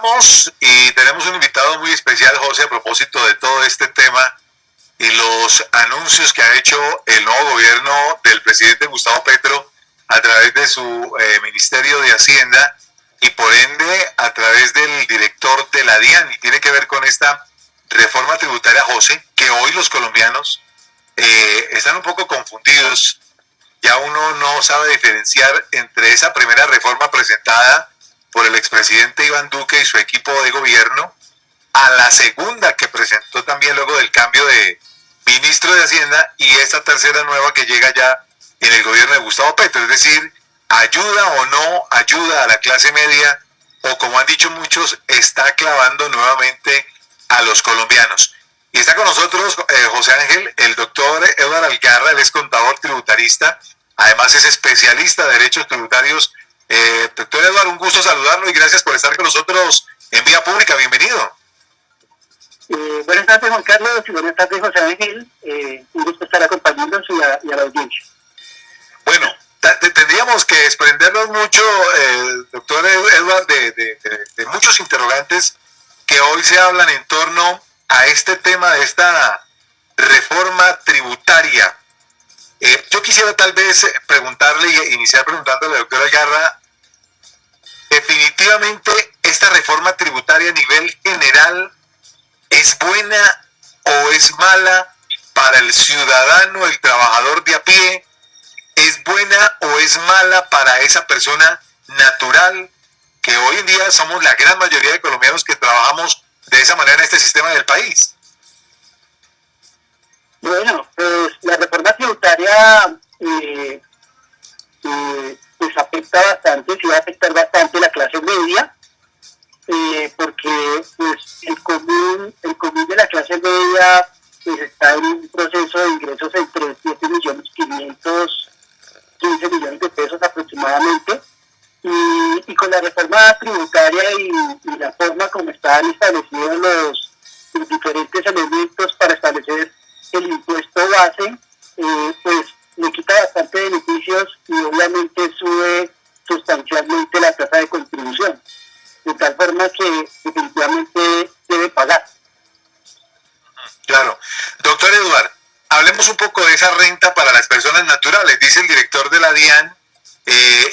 estamos y tenemos un invitado muy especial, José, a propósito de todo este tema y los anuncios que ha hecho el nuevo gobierno del presidente Gustavo Petro a través de su Ministerio de Hacienda y por ende a través del director de la DIAN, y tiene que ver con esta reforma tributaria, José, que hoy los colombianos están un poco confundidos. Ya uno no sabe diferenciar entre esa primera reforma presentada por el expresidente Iván Duque y su equipo de gobierno a la segunda que presentó también luego del cambio de ministro de Hacienda y esta tercera nueva que llega ya en el gobierno de Gustavo Petro. Es decir, ayuda o no ayuda a la clase media, o como han dicho muchos, está clavando nuevamente a los colombianos. Y está con nosotros José Ángel, el doctor Eduardo Algarra, él es contador tributarista, además es especialista de derechos tributarios. Doctor Eduardo, un gusto saludarlo y gracias por estar con nosotros en Vía Pública. Bienvenido. Buenas tardes, Juan Carlos, y buenas tardes, José Ángel. Un gusto estar acompañándonos y a la audiencia. Bueno, tendríamos que desprendernos mucho, doctor Eduardo, de muchos interrogantes que hoy se hablan en torno a este tema de esta reforma tributaria. Yo quisiera tal vez preguntarle y iniciar preguntándole al doctor Algarra, definitivamente esta reforma tributaria a nivel general ¿es buena o es mala para el ciudadano, el trabajador de a pie? ¿Es buena o es mala para esa persona natural que hoy en día somos la gran mayoría de colombianos que trabajamos de esa manera en este sistema del país? Bueno, pues la reforma tributaria pues afecta bastante, sí va a afectar bastante la clase media, porque pues el común de la clase media pues está en un proceso de ingresos entre 7.515.000 millones de pesos aproximadamente, y con la reforma tributaria y la forma como están establecidos los diferentes elementos para establecer el impuesto base, pues le quita bastante beneficios y obviamente sube sustancialmente la tasa de contribución, de tal forma que definitivamente debe pagar. Claro. Doctor Eduardo, hablemos un poco de esa renta para las personas naturales. Dice el director de la DIAN,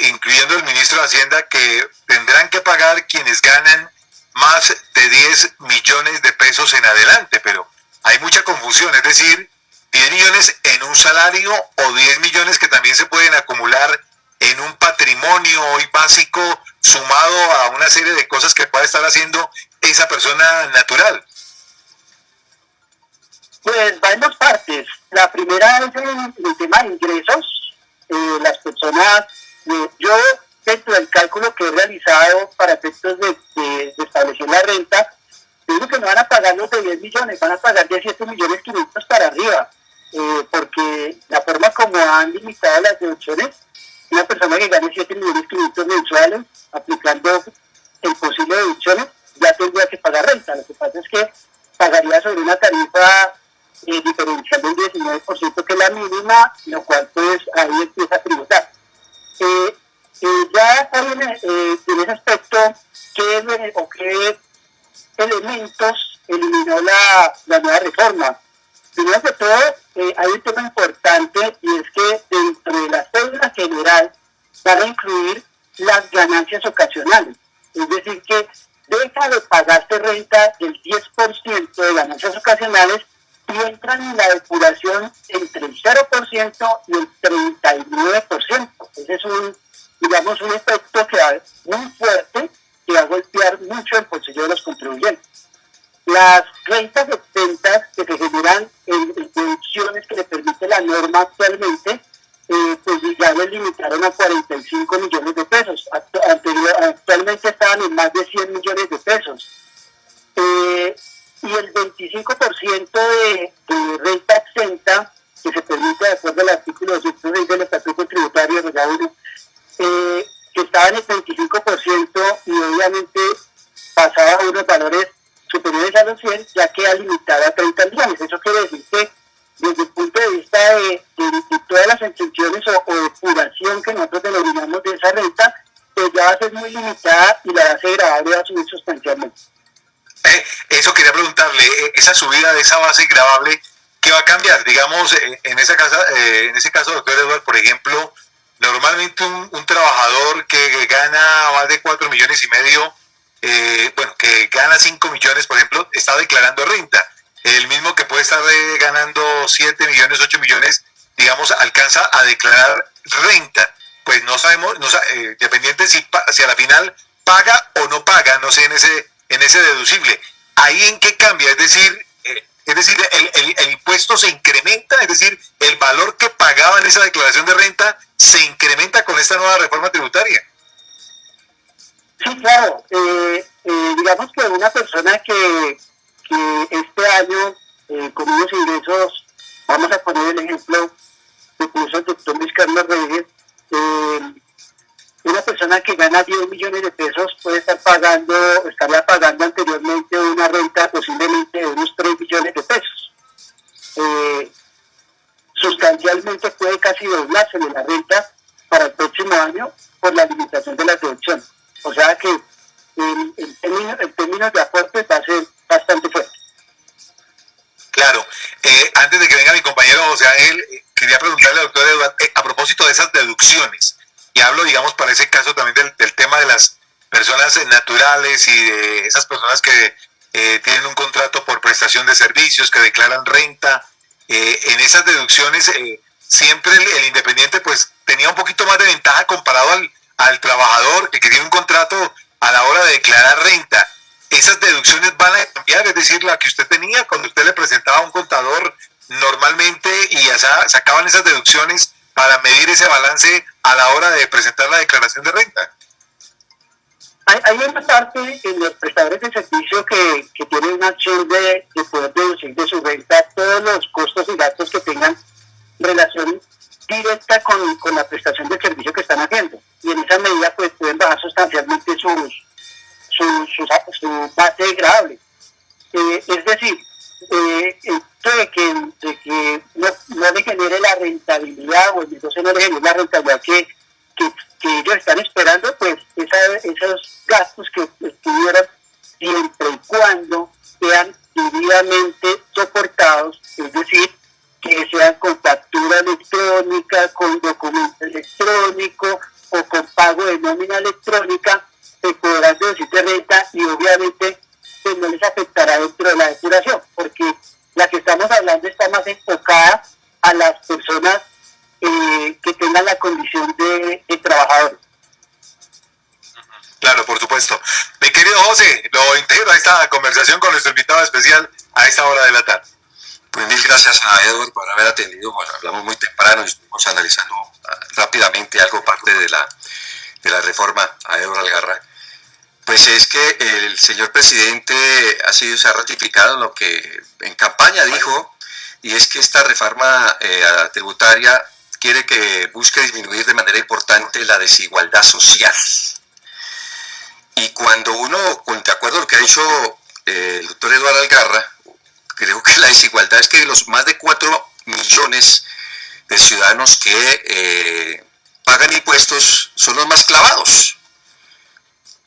incluyendo el ministro de Hacienda, que tendrán que pagar quienes ganan más de 10 millones de pesos en adelante, pero hay mucha confusión, es decir, 10 millones en un salario o 10 millones que también se pueden acumular en un patrimonio hoy básico sumado a una serie de cosas que puede estar haciendo esa persona natural. Pues va en dos partes. La primera es el tema de ingresos. Las personas, yo dentro del cálculo que he realizado para efectos de establecer la renta, digo que no van a pagar los de 10 millones, van a pagar de 7.500.000 para arriba, porque la forma como han limitado las deducciones, una persona que gane 7.500.000 mensuales, aplicando el posible deducciones, ya tendría que pagar renta. Lo que pasa es que pagaría sobre una tarifa diferencial del 19%, que es la mínima, lo cual pues ahí empieza a tributar. Ya en ese aspecto, ¿qué elementos eliminó la nueva reforma? Primero que todo, hay un tema importante, y es que dentro de la cédula general van a incluir las ganancias ocasionales. Es decir, que deja de pagarse renta del 10% de ganancias ocasionales y entran en la depuración entre el 0% y el 39%. Ese es un efecto que va muy fuerte, que va a golpear mucho el bolsillo de los contribuyentes. Las rentas exentas que se generan en deducciones que le permite la norma actualmente, pues ya les limitaron a 45 millones de pesos. Actualmente estaban en más de 100 millones de pesos. Y el 25% de renta exenta que se permite de acuerdo al artículo 206 del Estatuto Tributario de la ONU, que estaba en el 25% y obviamente pasaba a unos valores superiores a los 100, ya queda limitada a 30 millones. Eso quiere decir que desde el punto de vista de todas las exenciones o depuración que nosotros denominamos de esa renta, pues ya va a ser muy limitada y y la base gravable va a subir sustancialmente. Eso quería preguntarle, esa subida de esa base gravable, ¿qué va a cambiar? Digamos, en ese caso, doctor Eduardo, por ejemplo, normalmente un trabajador que gana más de 4,5 millones, que gana 5 millones, por ejemplo, está declarando renta. El mismo que puede estar ganando 7 millones, 8 millones, digamos, alcanza a declarar renta. Pues no sabemos, dependiente si a la final paga o no paga, no sé, en ese deducible. ¿Ahí en qué cambia? Es decir, el impuesto se incrementa, es decir, el valor que pagaba en esa declaración de renta se incrementa con esta nueva reforma tributaria. Sí, claro. Digamos que una persona que este año con unos ingresos, vamos a poner el ejemplo que puso el doctor Luis Carlos Reyes, una persona que gana 10 millones de pesos puede estaría pagando anteriormente una renta posiblemente de unos 3 millones de pesos. Sustancialmente puede casi doblarse de la renta para el próximo año por la limitación de las deducciones. O sea que en términos de aportes va a ser bastante fuerte. Claro. Antes de que venga mi compañero José Ángel, quería preguntarle al doctor Eduardo, a propósito de esas deducciones, y hablo, digamos, para ese caso también del tema de las personas naturales y de esas personas que tienen un contrato por prestación de servicios, que declaran renta. En esas deducciones siempre el independiente pues tenía un poquito más de ventaja comparado al trabajador que tiene un contrato a la hora de declarar renta. Esas deducciones van a cambiar, es decir, la que usted tenía cuando usted le presentaba a un contador normalmente y ya sacaban esas deducciones para medir ese balance a la hora de presentar la declaración de renta. Hay una parte en los prestadores de servicio que tienen una acción de poder deducir de su renta todos los costos y gastos que tengan relación directa con la prestación del servicio que están haciendo. Y en esa medida pues pueden bajar sustancialmente su base gravable. Es decir, esto de que no le genere la rentabilidad o el negocio no le genere la rentabilidad que ellos están esperando, pues esos gastos que estuvieran siempre y cuando sean debidamente soportados, es decir, que sean con factura electrónica, con documento electrónico o con pago de nómina electrónica, se podrán deducir de renta y obviamente pues no les afectará dentro de la depuración, porque la que estamos hablando está más enfocada a las personas que tengan la condición de trabajadores. Claro, por supuesto. Mi querido José, lo integro a esta conversación con nuestro invitado especial a esta hora de la tarde. Pues mil gracias a Edward por haber atendido. Bueno, hablamos muy temprano y estuvimos analizando rápidamente algo parte de la reforma a Edward Algarra. Pues es que el señor presidente se ha ratificado lo que en campaña dijo, y es que esta reforma tributaria quiere que busque disminuir de manera importante la desigualdad social. Y cuando uno, de acuerdo a lo que ha dicho el doctor Eduardo Algarra, creo que la desigualdad es que los más de 4 millones de ciudadanos que pagan impuestos son los más clavados.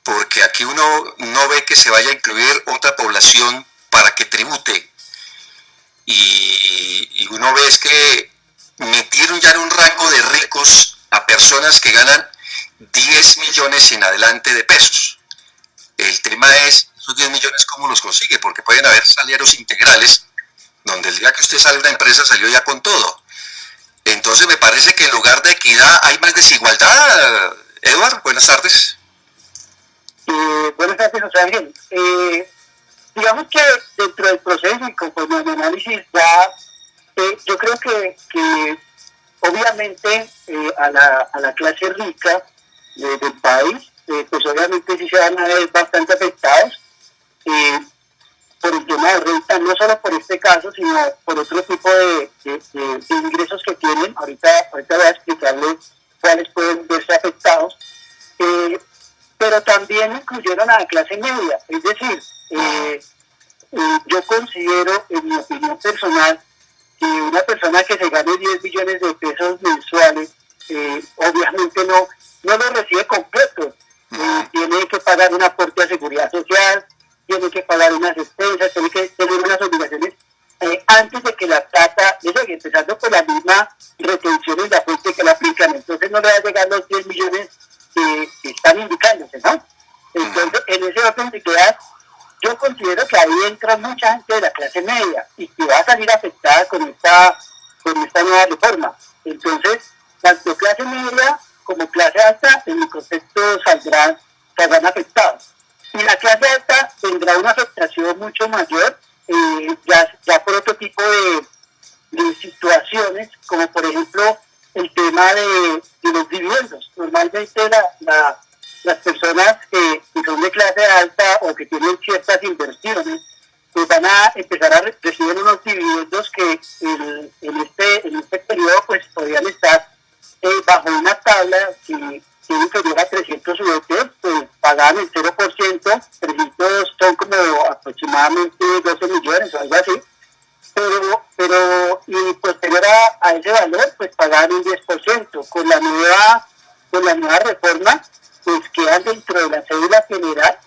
Porque aquí uno no ve que se vaya a incluir otra población para que tribute. Y uno ve es que metieron ya en un rango de ricos a personas que ganan 10 millones en adelante de pesos. El tema es, esos 10 millones, ¿cómo los consigue? Porque pueden haber salarios integrales, donde el día que usted sale de una empresa salió ya con todo. Entonces me parece que en lugar de equidad hay más desigualdad. Eduardo, buenas tardes. Buenas tardes, José Ángel. Digamos que dentro del proceso y conforme al análisis yo creo que obviamente a la clase rica del país, pues obviamente sí se van a ver bastante afectados por el tema de renta, no solo por este caso, sino por otro tipo de ingresos que tienen. Ahorita voy a explicarles cuáles pueden verse afectados. Pero también incluyeron a la clase media, es decir, yo considero, en mi opinión personal, que una persona que se gane 10 millones de pesos mensuales, obviamente no lo recibe completo, tiene que pagar una la misma retención en la fuente que la aplican, entonces no le va a llegar los 10 millones que están indicándose, ¿no? Entonces, en ese orden de ideas, yo considero que ahí entra mucha gente de la clase media y que va a salir afectada con esta nueva reforma. Entonces, tanto clase media como clase alta, en mi concepto, saldrán afectados. Y la clase alta tendrá una afectación mucho mayor, ya por otro tipo de situaciones, como por ejemplo el tema de los dividendos. Normalmente las personas que son de clase alta o que tienen ciertas inversiones, pues van a empezar a recibir unos dividendos que en este periodo pues podrían estar bajo una tabla que es inferior a 300 UF, pues pagaban el 0%, 300 son como aproximadamente 12 millones o algo así, pero y posterior a ese valor, pues pagaban un 10%. Con la nueva reforma, pues quedan dentro de la cédula general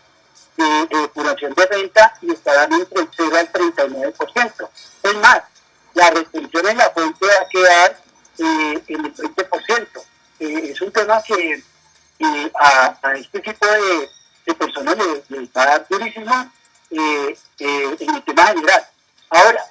de depuración de renta y estarán entre el 0 al 39%. Es más, la retención en la fuente va a quedar en el 20%. Es un tema que a este tipo de personas les va a dar durísimo en el tema general. Ahora,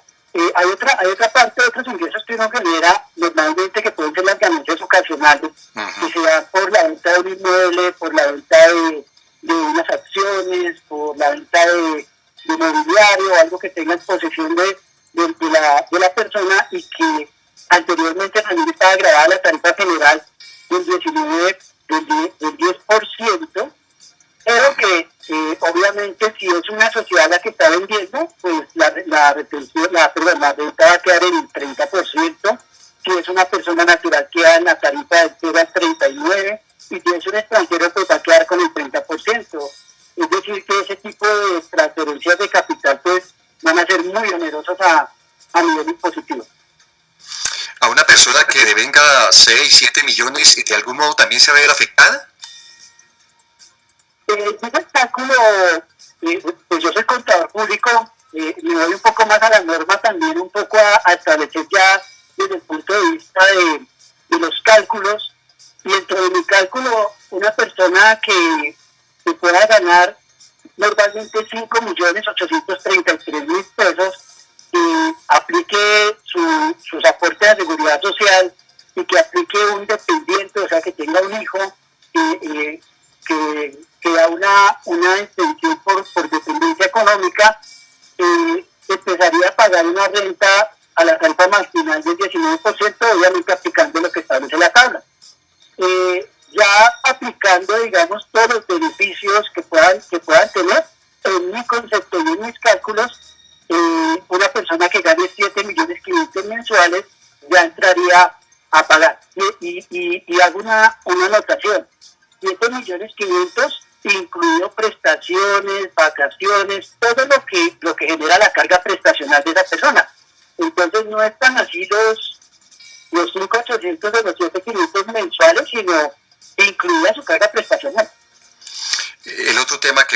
hay otra parte de otros ingresos que uno genera normalmente, que pueden ser las ganancias ocasionales, que se dan por la venta de un inmueble, por la venta de unas acciones, por la venta de mobiliario, algo que tenga en posesión de la persona y que anteriormente también estaba grabada la tarifa general del 10%, pero que obviamente si es una sociedad la que está vendiendo, pues la renta va a quedar en el 30%, si es una persona natural queda en la tarifa del 0 al 39%, y si es un extranjero pues va a quedar con el 30%. Es decir, que ese tipo de transferencias de capital pues van a ser muy onerosos a nivel impositivo. A una persona que devenga 6, 7 millones, ¿de algún modo también se va a ver afectada? Ese cálculo, pues yo soy contador público, me voy un poco más a la norma también, un poco a establecer ya desde el punto de vista de los cálculos, y dentro de mi cálculo, una persona que pueda ganar normalmente 5.833.000 pesos, y aplique sus aportes de seguridad social y que aplique un dependiente, o sea, que tenga un hijo, que da una extensión por dependencia económica, empezaría a pagar una renta a la tarifa marginal del 19%, obviamente aplicando lo que establece la tabla. Ya aplicando, digamos, todos los beneficios que puedan tener, en mi concepto y en mis cálculos, una persona que gane 7.500.000 mensuales ya entraría a pagar. Y hago una anotación: 7.500.000, incluido prestaciones, vacaciones, todo lo que genera la carga prestacional de esa persona. Entonces no están así los 5.800 de los 7.500 mensuales, sino incluida su carga prestacional. El otro tema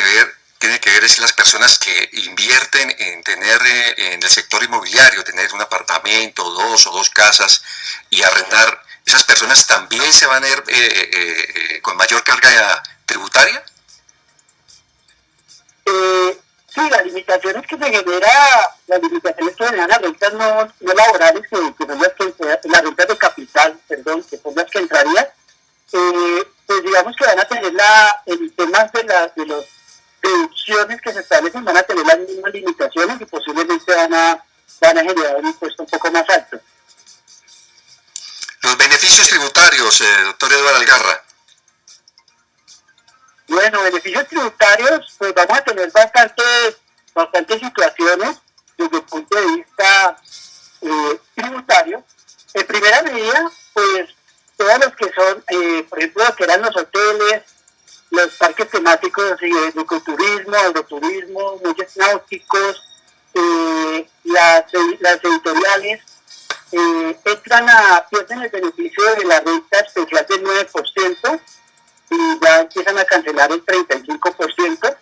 tiene que ver es las personas que invierten en tener en el sector inmobiliario, tener un apartamento, dos o dos casas y arrendar. ¿Esas personas también se van a ver con mayor carga tributaria? Sí, las limitaciones que generan las rentas no laborales, que son las rentas de capital, perdón, que son las que entrarían, pues digamos que van a tener el tema de las deducciones que se establecen, van a tener las mismas limitaciones y posiblemente van a generar un impuesto un poco más alto. Los beneficios tributarios, doctor Eduardo Algarra. Bueno, beneficios tributarios, pues vamos a tener bastantes situaciones desde el punto de vista tributario. En primera medida, pues todos los que son, por ejemplo, lo que eran los hoteles, los parques temáticos de ecoturismo, agroturismo, muelles náuticos, las editoriales, pierden el beneficio de la renta especial del 9%, y ya empiezan a cancelar el 35%.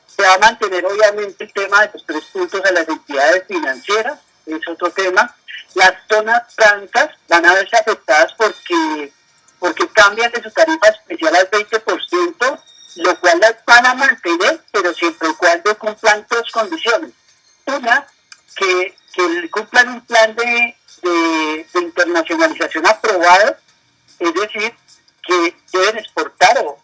Se va a mantener obviamente el tema de los 3 puntos a las entidades financieras, es otro tema. Las zonas francas, van a verse afectadas porque cambian de su tarifa especial al 20%, lo cual las van a mantener, pero siempre y cuando cumplan dos condiciones. Una, que cumplan un plan de internacionalización aprobado, es decir, que deben exportar o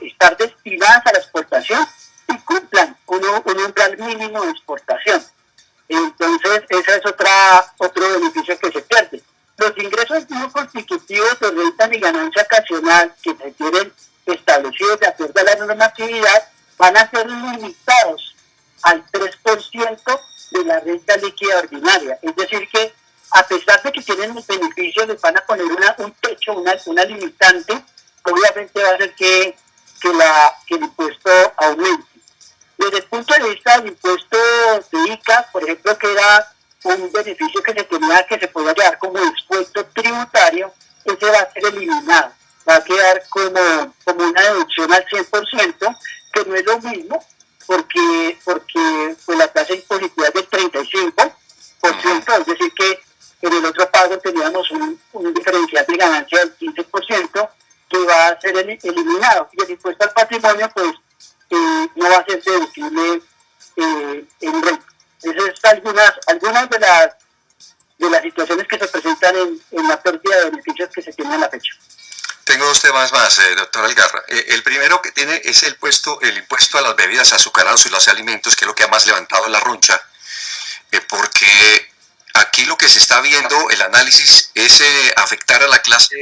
estar destinadas a la exportación y cumplan un umbral mínimo de exportación. Entonces, ese es otro beneficio que se pierde. Los ingresos no constitutivos de renta ni ganancia ocasional que se tienen establecidos de acuerdo a la normatividad van a ser limitados al 3% de la renta líquida ordinaria. Es decir que a pesar de que tienen el beneficio, les van a poner un techo, una limitante, obviamente va a hacer que el impuesto aumente. Desde el punto de vista del impuesto de ICA, por ejemplo, que era un beneficio que se podía llevar como descuento tributario, ese va a ser eliminado. Va a quedar como una deducción al 100%, que no es lo mismo, porque pues, la tasa impositiva es del 35%, es decir que en el otro pago teníamos un diferencial de ganancia del 15% que va a ser eliminado. Y el impuesto al patrimonio, pues, no va a ser deducible en renta. Esas son algunas de las situaciones que se presentan en la pérdida de beneficios que se tienen a la fecha. Tengo dos temas más, doctor Algarra. El primero que tiene es el impuesto a las bebidas azucaradas y los alimentos, que es lo que ha más levantado la roncha, porque aquí lo que se está viendo, el análisis, es afectar a la clase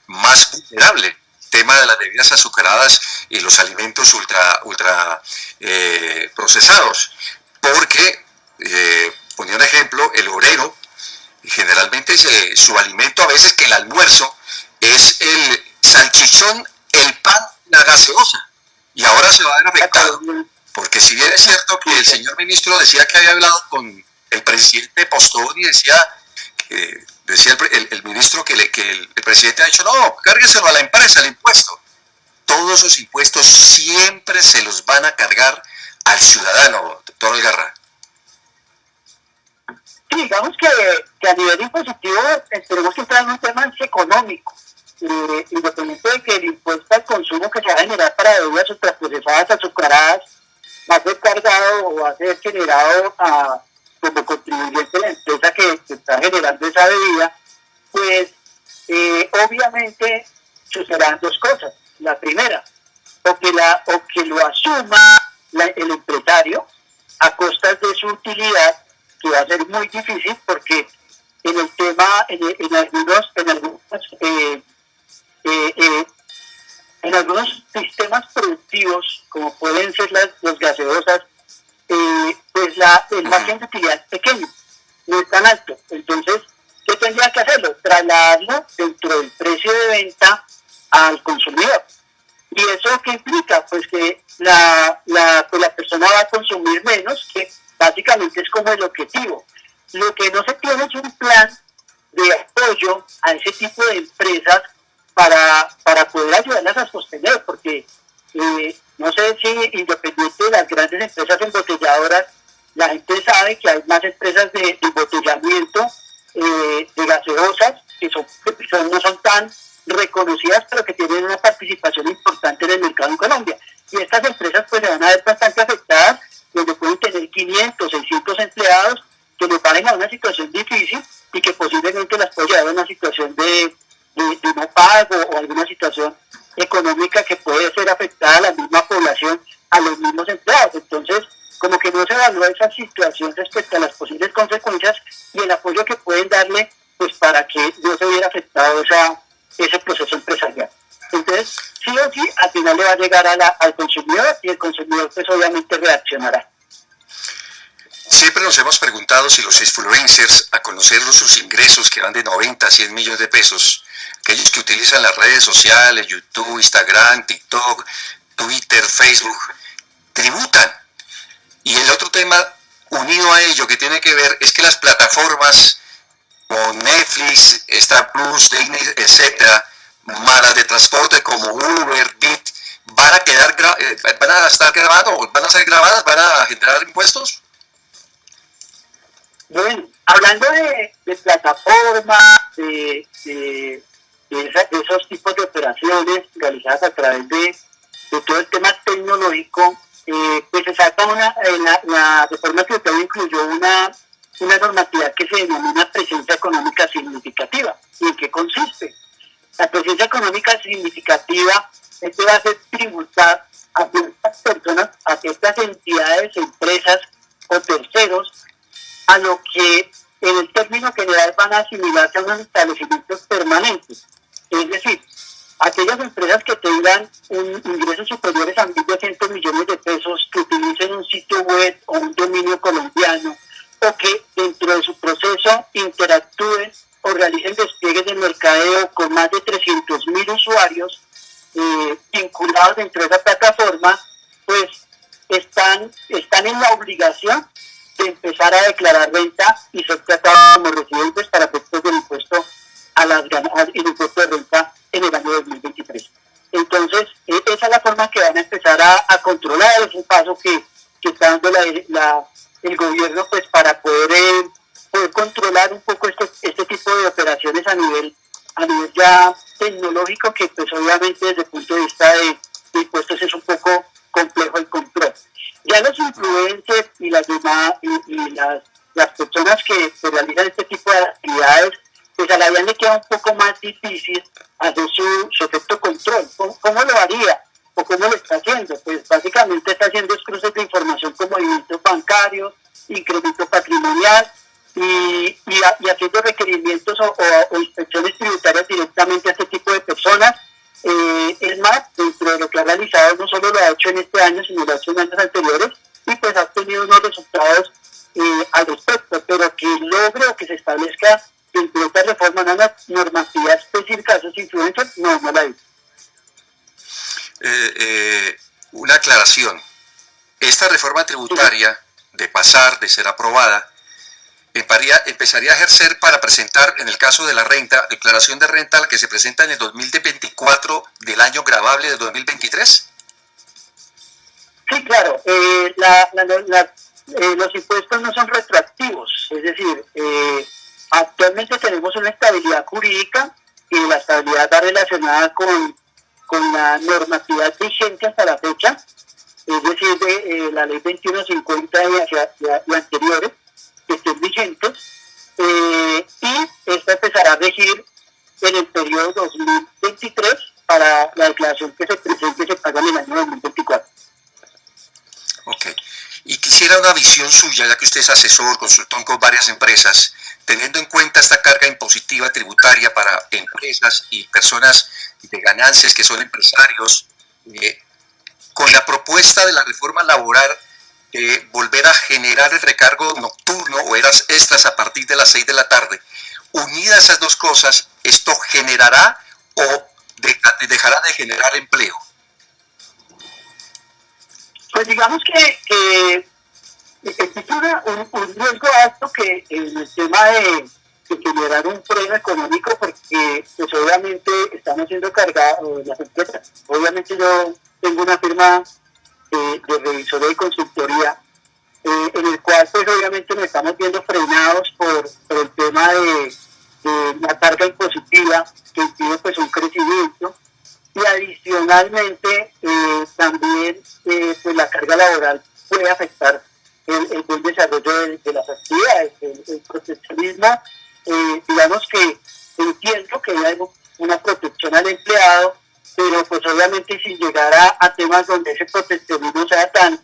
más vulnerable. El tema de las bebidas azucaradas y los alimentos ultra procesados, porque, ponía un ejemplo, el obrero, generalmente su alimento, a veces que el almuerzo, es el salchichón, el pan, la gaseosa, y ahora se va a ver afectado, porque si bien es cierto que el señor ministro decía que había hablado con el presidente Postón y decía el ministro que el presidente ha dicho, no, cárgueselo a la empresa, el impuesto. Todos esos impuestos siempre se los van a cargar al ciudadano, doctor Algarra. Sí, digamos que a nivel impositivo tenemos que entrar en un tema económico. Independiente de que el impuesto al consumo que se va a generar para bebidas ultraprocesadas, azucaradas, va a ser cargado o va a ser generado como contribuyente de la empresa que está generando esa bebida, pues obviamente sucederán dos cosas. La primera, o que lo asuma el empresario a costas de su utilidad, que va a ser muy difícil porque en el tema, en algunos sistemas productivos, como pueden ser las gaseosas, pues el margen de utilidad es pequeño, no es tan alto. Entonces, ¿qué tendría que hacerlo? Trasladarlo dentro del precio de venta al consumidor. ¿Y eso qué implica? Pues que la persona va a consumir menos, que básicamente es como el objetivo. Lo que no se tiene es un plan de apoyo a ese tipo de empresas para poder ayudarlas a sostener, porque no sé si independiente de las grandes empresas embotelladoras, la gente sabe que hay más empresas de embotellamiento de gaseosas que no son tan reconocidas, pero que tienen una participación importante en el mercado en Colombia. Y estas empresas pues se van a ver bastante afectadas, donde pueden tener 500, 600 empleados que les van a una situación difícil y que posiblemente las puede llevar a una situación de no pago o alguna situación económica que puede ser afectada a la misma población, a los mismos empleados. Entonces, como que no se evalúa esa situación respecto a las posibles consecuencias y el apoyo que pueden darle pues para que no se viera afectado ese proceso empresarial. Entonces, sí o sí, al final le va a llegar al consumidor y el consumidor pues obviamente reaccionará. Siempre nos hemos preguntado si los influencers, a conocer sus ingresos que van de 90 a 100 millones de pesos, aquellos que utilizan las redes sociales, YouTube, Instagram, TikTok, Twitter, Facebook, tributan. Y el otro tema unido a ello que tiene que ver es que las plataformas como Netflix, Star Plus, Disney, etcétera, malas de transporte como Uber, Bit, van a estar grabando, van a ser grabadas, van a generar impuestos. Bueno, hablando de plataformas, de tipos de operaciones realizadas a través de todo el tema tecnológico, pues se saca la reforma tributaria incluyó una normativa que se denomina presencia económica significativa. ¿Y en qué consiste? La presencia económica significativa es que va a ser tributar a ciertas personas, a ciertas entidades, empresas o terceros, a lo que en el término general van a asimilarse a unos establecimientos permanentes. Es decir, aquellas empresas que tengan ingresos superiores a 1.200 millones de pesos, que utilicen un sitio web o un dominio colombiano, o que dentro de su proceso interactúen o realicen despliegues de mercadeo con más de 300.000 usuarios vinculados dentro de esa plataforma, pues están en la obligación de empezar a declarar renta y ser tratados como residentes para efectos del impuesto a las ganancias y el impuesto de renta en el año 2023. Entonces, esa es la forma que van a empezar a controlar, es un paso que está dando el gobierno pues para poder controlar un poco este tipo de operaciones a nivel ya tecnológico, que pues obviamente desde el punto de vista de impuestos es un poco complejo el control. Ya los influencers y las demás y las personas que realizan este tipo de actividades, pues a la DIAN le queda un poco más difícil hacer su efecto control. ¿Cómo lo haría? ¿O cómo lo está haciendo? Pues básicamente está haciendo cruces de información con movimientos bancarios, incremento patrimonial y haciendo requerimientos o inspecciones tributarias directamente a este tipo de personas. Es más, dentro de lo que ha realizado, no solo lo ha hecho en este año, sino lo ha hecho en años anteriores, y pues ha tenido unos resultados al respecto, pero que logre o que se establezca dentro de esta reforma una normativa específica de esos influencers, no la hay. Una aclaración. Esta reforma tributaria, de ser aprobada, empezaría a ejercer para presentar, en el caso de la renta, declaración de renta, la que se presenta en el 2024 del año gravable de 2023. Sí, claro. Los impuestos no son retroactivos, es decir, actualmente tenemos una estabilidad jurídica y la estabilidad va relacionada con la normatividad vigente hasta la fecha, es decir, de la ley 2150 y anteriores, que estén vigentes, y esta empezará a regir en el periodo 2023 para la declaración que se presente y se paga en el año 2024. Ok. Y quisiera una visión suya, ya que usted es asesor, consultor con varias empresas, teniendo en cuenta esta carga impositiva tributaria para empresas y personas de ganancias que son empresarios, con la propuesta de la reforma laboral, volver a generar el recargo nocturno o horas extras a partir de las 6 de la tarde. Unidas esas dos cosas, ¿esto generará o dejará de generar empleo? Pues digamos que existe un riesgo alto que en el tema de generar un premio económico, porque pues obviamente estamos siendo cargados las empresas. Obviamente yo tengo una firma de revisoría y consultoría, en el cual pues obviamente nos estamos viendo frenados por el tema de la carga impositiva que impide pues un crecimiento, y adicionalmente también pues la carga laboral puede afectar el buen desarrollo de las actividades, el proteccionismo. Digamos que entiendo que hay una protección al empleado, pero pues obviamente sin llegar a temas donde ese proteccionismo sea tan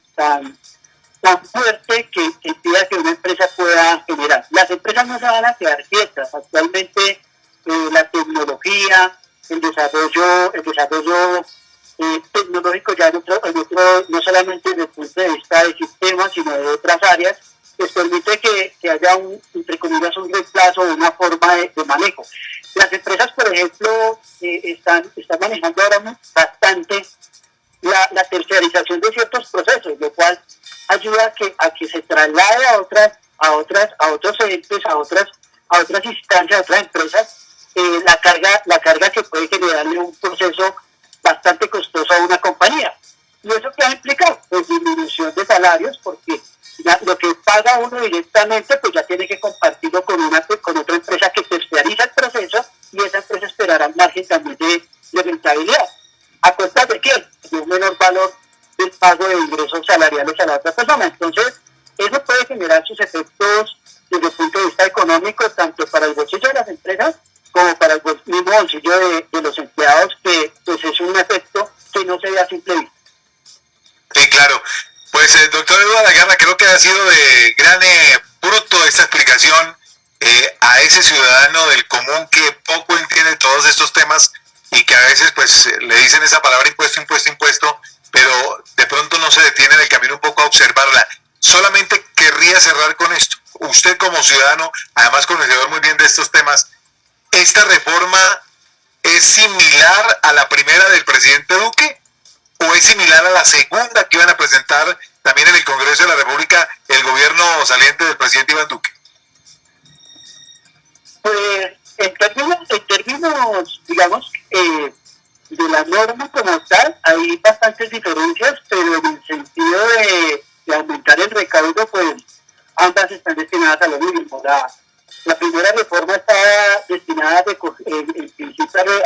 fuerte que impida que una empresa pueda generar. Las empresas no se van a quedar quietas. Actualmente la tecnología, el desarrollo tecnológico ya en otro, no solamente desde el punto de vista de sistemas, sino de otras áreas, pues permite que haya entre comillas, un reemplazo o una forma de manejo. Las empresas, por ejemplo, están manejando ahora bastante la terciarización de ciertos procesos, lo cual ayuda a que se traslade a otros entes, a otras instancias, a otras empresas, la carga que puede generarle un proceso bastante costoso a una compañía. ¿Y eso qué ha implicado? Pues disminución de salarios, porque lo que paga uno directamente pues ya tiene que compartirlo con otra empresa que terciariza el proceso, y esa empresa esperará al margen también de rentabilidad. ¿A costa de qué? De un menor valor del pago de ingresos salariales a la otra persona. Entonces, eso puede generar sus efectos desde el punto de vista económico, tanto para el bolsillo de las empresas como para el mismo bolsillo de los empleados, que pues es un efecto que no se ve a simple vista. Sí, claro. Pues doctor Eduardo Algarra, creo que ha sido de gran fruto esta explicación a ese ciudadano del común que poco entiende todos estos temas y que a veces pues le dicen esa palabra impuesto, impuesto, impuesto, pero de pronto no se detiene en el camino un poco a observarla. Solamente querría cerrar con esto. Usted como ciudadano, además conocedor muy bien de estos temas, ¿esta reforma es similar a la primera del presidente Duque o es similar a la segunda que iban a presentar también en el Congreso de la República el gobierno saliente del presidente Iván Duque? Pues en términos digamos, de la norma como tal, hay bastantes diferencias, pero en el sentido de aumentar el recaudo, pues ambas están destinadas a lo mismo. La primera reforma está destinada en principio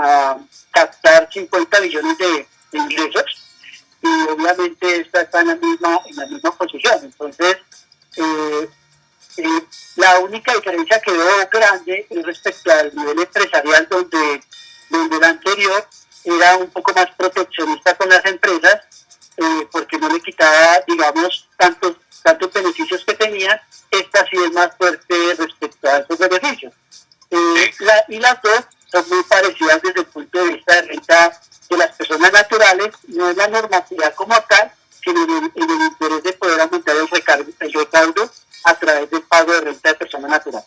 a captar 50 billones de ingresos, y obviamente esta está en la misma posición. Entonces, la única diferencia que veo grande es respecto al nivel empresarial, donde la anterior era un poco más proteccionista con las empresas, porque no le quitaba, digamos, tantos beneficios que tenía. Esta sí es más fuerte respecto a esos beneficios. Y las dos son muy parecidas desde el punto de vista de renta de las personas naturales. No es la normatividad como tal, sino en el interés de poder aumentar el recaudo a través del pago de renta de persona natural.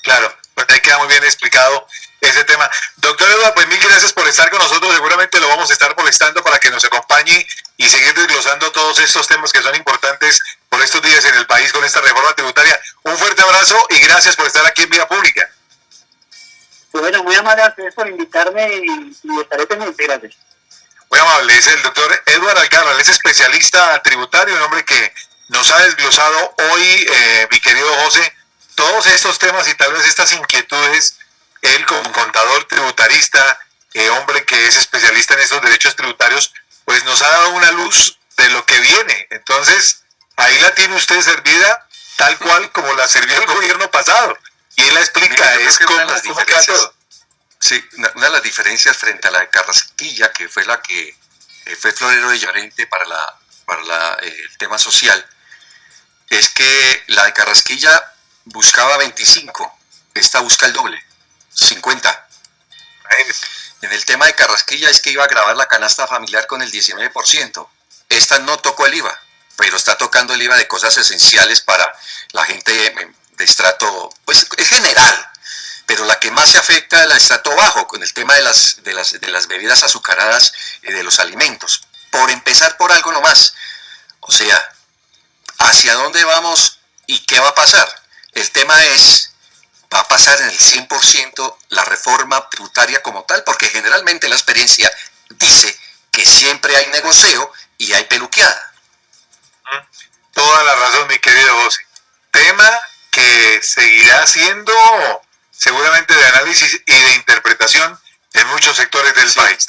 Claro, pues ahí queda muy bien explicado ese tema. Doctor Eduardo, pues mil gracias por estar con nosotros. Seguramente lo vamos a estar molestando para que nos acompañe y seguir desglosando todos estos temas que son importantes por estos días en el país con esta reforma tributaria. Un fuerte abrazo y gracias por estar aquí en Vía Pública. Bueno, muy amable a ustedes por invitarme y estaré pendiente. Gracias. Muy amable, es el doctor Eduardo Algarra, él es especialista tributario, un hombre que nos ha desglosado hoy, mi querido José, todos estos temas y tal vez estas inquietudes. Él como contador tributarista, hombre que es especialista en estos derechos tributarios, pues nos ha dado una luz de lo que viene. Entonces, ahí la tiene usted servida tal cual como la sirvió el gobierno pasado. Y él la explica, mira, es como una de las diferencias. Sí, una de las diferencias frente a la de Carrasquilla, que fue la que fue florero de Llorente para el tema social, es que la de Carrasquilla buscaba 25, esta busca el doble, 50. En el tema de Carrasquilla es que iba a grabar la canasta familiar con el 19%. Esta no tocó el IVA, pero está tocando el IVA de cosas esenciales para la gente de estrato, pues es general, pero la que más se afecta es el estrato bajo, con el tema de las bebidas azucaradas y de los alimentos. Por empezar por algo nomás, o sea, ¿hacia dónde vamos y qué va a pasar? El tema es, va a pasar en el 100% la reforma tributaria como tal, porque generalmente la experiencia dice que siempre hay negocio y hay peluqueada. Toda la razón, mi querido José. Tema que seguirá siendo seguramente de análisis y de interpretación en muchos sectores del país.